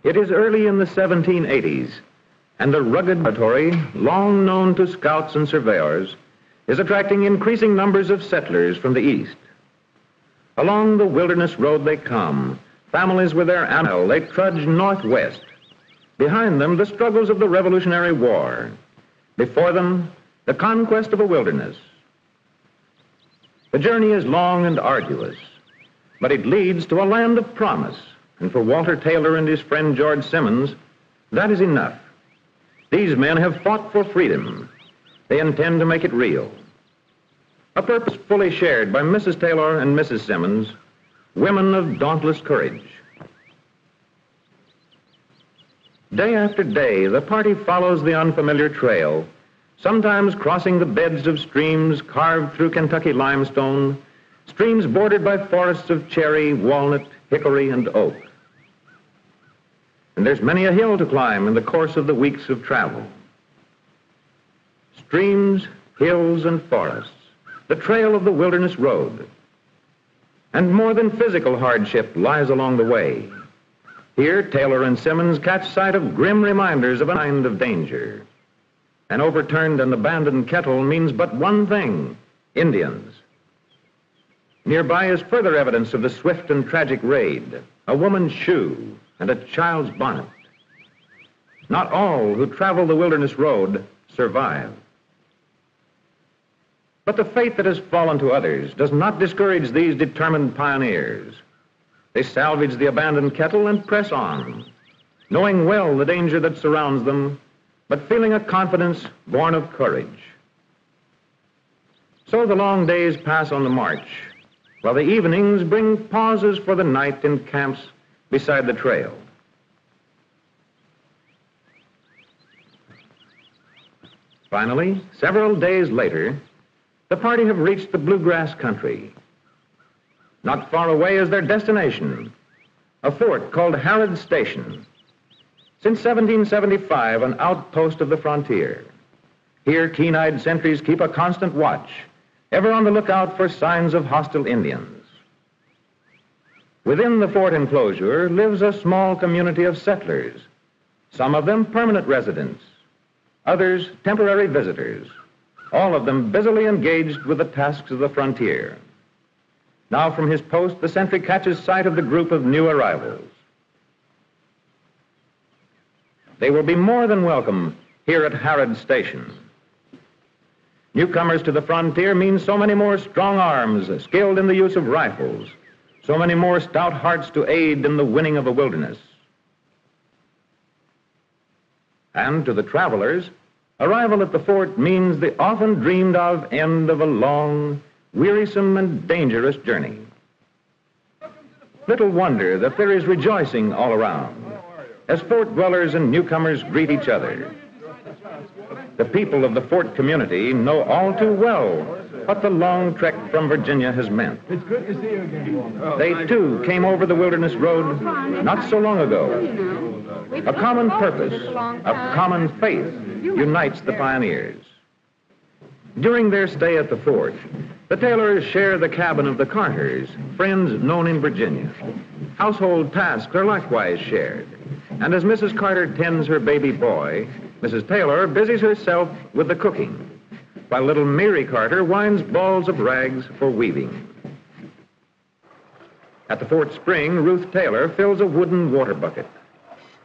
It is early in the 1780s, and the rugged territory, long known to scouts and surveyors, is attracting increasing numbers of settlers from the east. Along the wilderness road they come, families with their animals, they trudge northwest. Behind them, the struggles of the Revolutionary War. Before them, the conquest of a wilderness. The journey is long and arduous, but it leads to a land of promise. And for Walter Taylor and his friend George Simmons, that is enough. These men have fought for freedom. They intend to make it real. A purpose fully shared by Mrs. Taylor and Mrs. Simmons, women of dauntless courage. Day after day, the party follows the unfamiliar trail, sometimes crossing the beds of streams carved through Kentucky limestone, streams bordered by forests of cherry, walnut, hickory, and oak. And there's many a hill to climb in the course of the weeks of travel. Streams, hills, and forests, the trail of the wilderness road. And more than physical hardship lies along the way. Here, Taylor and Simmons catch sight of grim reminders of a kind of danger. An overturned and abandoned kettle means but one thing: Indians. Nearby is further evidence of the swift and tragic raid: a woman's shoe and a child's bonnet. Not all who travel the wilderness road survive. But the fate that has fallen to others does not discourage these determined pioneers. They salvage the abandoned kettle and press on, knowing well the danger that surrounds them, but feeling a confidence born of courage. So the long days pass on the march, while the evenings bring pauses for the night in camps beside the trail. Finally, several days later, the party have reached the bluegrass country. Not far away is their destination, a fort called Harrod's Station. Since 1775, an outpost of the frontier. Here, keen-eyed sentries keep a constant watch, ever on the lookout for signs of hostile Indians. Within the fort enclosure lives a small community of settlers, some of them permanent residents, others temporary visitors, all of them busily engaged with the tasks of the frontier. Now from his post, the sentry catches sight of the group of new arrivals. They will be more than welcome here at Harrod's Station. Newcomers to the frontier mean so many more strong arms skilled in the use of rifles, so many more stout hearts to aid in the winning of a wilderness. And to the travelers, arrival at the fort means the often dreamed of end of a long, wearisome, and dangerous journey. Little wonder that there is rejoicing all around as fort dwellers and newcomers greet each other. The people of the fort community know all too well what the long trek from Virginia has meant. It's good to see you again. They, too, came over the wilderness road not so long ago. A common purpose, a common faith unites the pioneers. During their stay at the fort, the Taylors share the cabin of the Carters, friends known in Virginia. Household tasks are likewise shared. And as Mrs. Carter tends her baby boy, Mrs. Taylor busies herself with the cooking, while little Mary Carter winds balls of rags for weaving. At the fort spring, Ruth Taylor fills a wooden water bucket.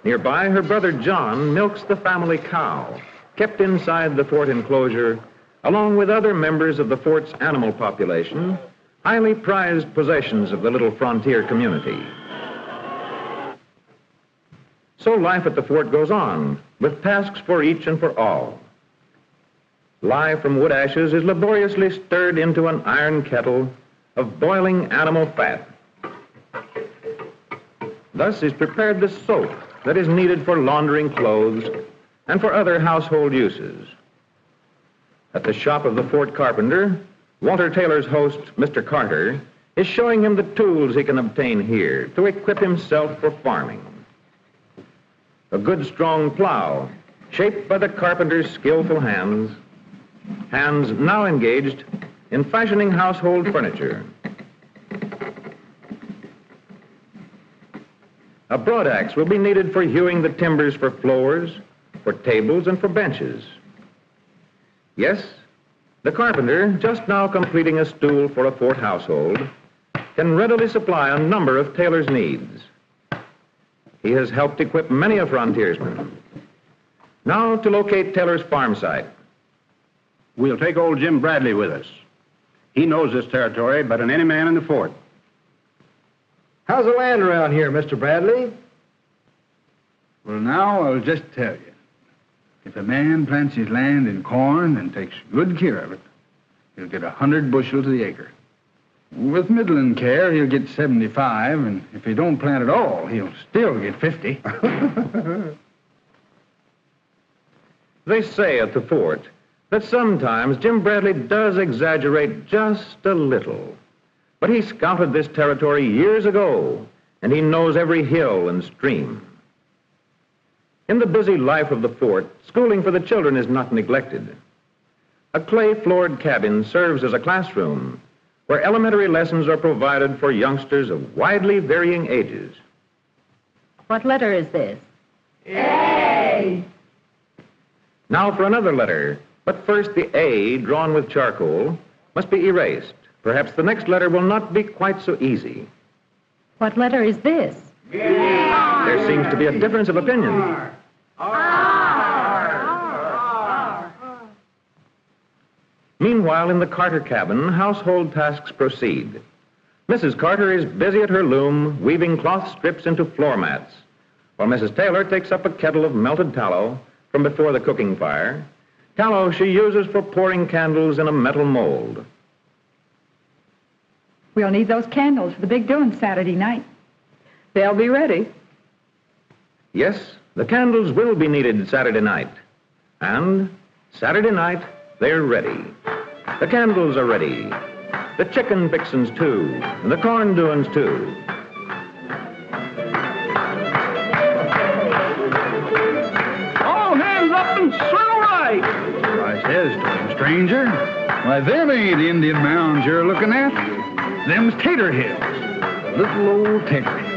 Nearby, her brother John milks the family cow, kept inside the fort enclosure, along with other members of the fort's animal population, highly prized possessions of the little frontier community. So life at the fort goes on, with tasks for each and for all. Lye from wood ashes is laboriously stirred into an iron kettle of boiling animal fat. Thus is prepared the soap that is needed for laundering clothes and for other household uses. At the shop of the fort carpenter, Walter Taylor's host, Mr. Carter, is showing him the tools he can obtain here to equip himself for farming. A good strong plow, shaped by the carpenter's skillful hands, hands now engaged in fashioning household furniture. A broad axe will be needed for hewing the timbers for floors, for tables, and for benches. Yes, the carpenter, just now completing a stool for a fort household, can readily supply a number of tailor's needs. He has helped equip many a frontiersman. Now to locate Taylor's farm site. We'll take old Jim Bradley with us. He knows this territory better than any man in the fort. How's the land around here, Mr. Bradley? Well, now, I'll just tell you. If a man plants his land in corn and takes good care of it, he'll get 100 bushels to the acre. With middling care, he'll get 75, and if he don't plant at all, he'll still get 50. They say at the fort that sometimes Jim Bradley does exaggerate just a little. But he scouted this territory years ago, and he knows every hill and stream. In the busy life of the fort, schooling for the children is not neglected. A clay-floored cabin serves as a classroom where elementary lessons are provided for youngsters of widely varying ages. What letter is this? A. Now for another letter, but first the A, drawn with charcoal, must be erased. Perhaps the next letter will not be quite so easy. What letter is this? There seems to be a difference of opinion. Meanwhile, in the Carter cabin, household tasks proceed. Mrs. Carter is busy at her loom, weaving cloth strips into floor mats, while Mrs. Taylor takes up a kettle of melted tallow from before the cooking fire, tallow she uses for pouring candles in a metal mold. We'll need those candles for the big doing Saturday night. They'll be ready. Yes, the candles will be needed Saturday night. And Saturday night, they're ready. The candles are ready. The chicken fixins, too, and the corn doings, too. All hands up and swing right. I says to him, stranger, why, them ain't Indian mounds you're looking at. Them's Tater Hills. Little old Tater Hills.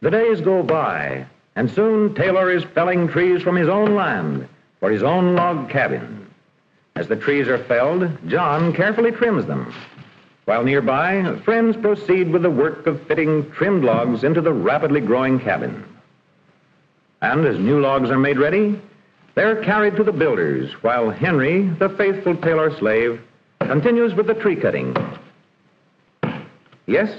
The days go by, and soon Taylor is felling trees from his own land for his own log cabin. As the trees are felled, John carefully trims them, while nearby, friends proceed with the work of fitting trimmed logs into the rapidly growing cabin. And as new logs are made ready, they're carried to the builders, while Henry, the faithful Taylor slave, continues with the tree cutting. Yes,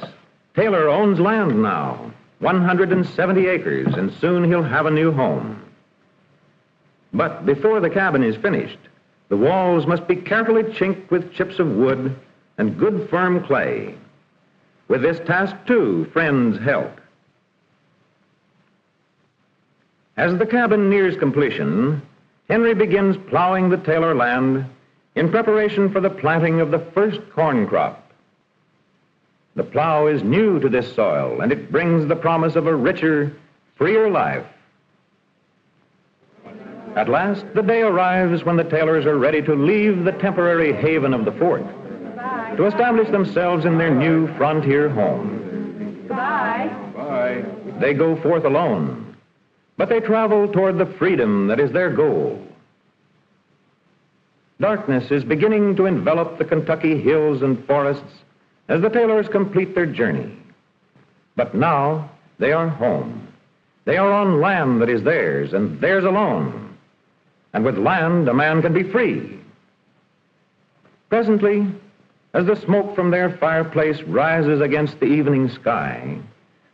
Taylor owns land now. 170 acres, and soon he'll have a new home. But before the cabin is finished, the walls must be carefully chinked with chips of wood and good firm clay. With this task, too, friends help. As the cabin nears completion, Henry begins plowing the Taylor land in preparation for the planting of the first corn crop. The plow is new to this soil, and it brings the promise of a richer, freer life. At last, the day arrives when the Taylors are ready to leave the temporary haven of the fort to establish themselves in their new frontier home. Goodbye. Bye. They go forth alone, but they travel toward the freedom that is their goal. Darkness is beginning to envelop the Kentucky hills and forests as the Taylors complete their journey. But now they are home. They are on land that is theirs and theirs alone. And with land, a man can be free. Presently, as the smoke from their fireplace rises against the evening sky,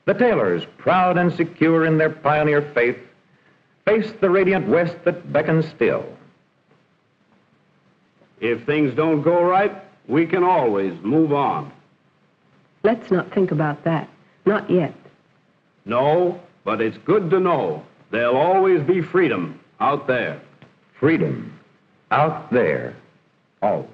the Taylors, proud and secure in their pioneer faith, face the radiant west that beckons still. If things don't go right, we can always move on. Let's not think about that. Not yet. No, but it's good to know there'll always be freedom out there. Freedom out there, always.